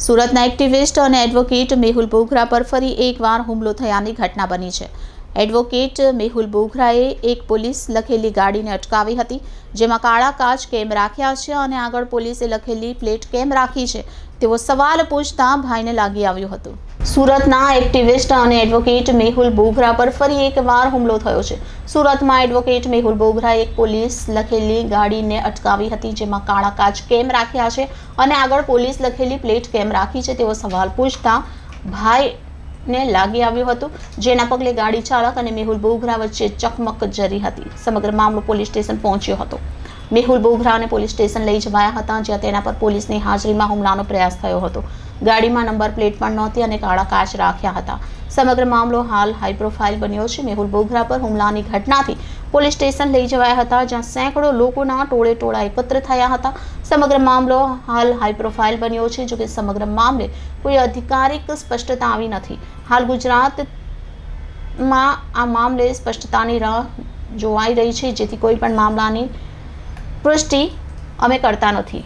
સુરતના એક્ટિવિસ્ટ અને એડવોકેટ મેહુલ બોગરા પર ફરી એકવાર હુમલો થયાની ઘટના બની છે। એડવોકેટ મેહુલ બોગરાએ એક પોલીસ લખેલી ગાડીને અટકાવી હતી, જેમાં કાળા કાચ કેમ રાખ્યા છે અને આગળ પોલીસે લખેલી પ્લેટ કેમ રાખી છે તેવો સવાલ પૂછતા ભાઈને લાગી આવ્યું હતું। સુરતના એક્ટિવિસ્ટ અને એડવોકેટ મેહુલ બોગરા પર ફરી એકવાર હુમલો થયો છે। સુરતમાં એડવોકેટ મેહુલ બોગરાએ એક પોલીસ લખેલી ગાડીને અટકાવી હતી, જેમાં કાળા કાચ કેમ રાખ્યા છે અને આગળ પોલીસ લખેલી પ્લેટ કેમ રાખી છે તેવો સવાલ પૂછતા ભાઈને લાગી આવ્યું હતું, જેના પગલે ગાડી ચાલક અને મેહુલ બોગરા વચ્ચે ચકમક જરી હતી। સમગ્ર મામલો પોલીસ સ્ટેશન પહોંચ્યો હતો। મેહુલ બોગરાને પોલીસ સ્ટેશન લઈ જવાયા હતા, જ્યાં તેના પર પોલીસની હાજરીમાં હુમલાનો પ્રયાસ થયો હતો। ગાડીમાં નંબર પ્લેટ પણ નહોતી અને કાળા કાચ રાખ્યા હતા। સમગ્ર મામલો હાલ હાઈ પ્રોફાઇલ બન્યો છે। મેહુલ બોગરા પર હુમલાની ઘટનાથી પોલીસ સ્ટેશન લઈ જવાયા હતા, જ્યાં સેંકડો લોકોના ટોળે એકત્ર થયા હતા। સમગ્ર મામલો હાલ હાઈ પ્રોફાઇલ બન્યો છે। જોકે સમગ્ર મામલે કોઈ આધિકારિક સ્પષ્ટતા આવી નથી। હાલ ગુજરાતમાં આ મામલે સ્પષ્ટતાની રાહ જોવાઈ રહી છે, જેથી કોઈ પણ મામલાની પુષ્ટિ અમે કરતા નથી।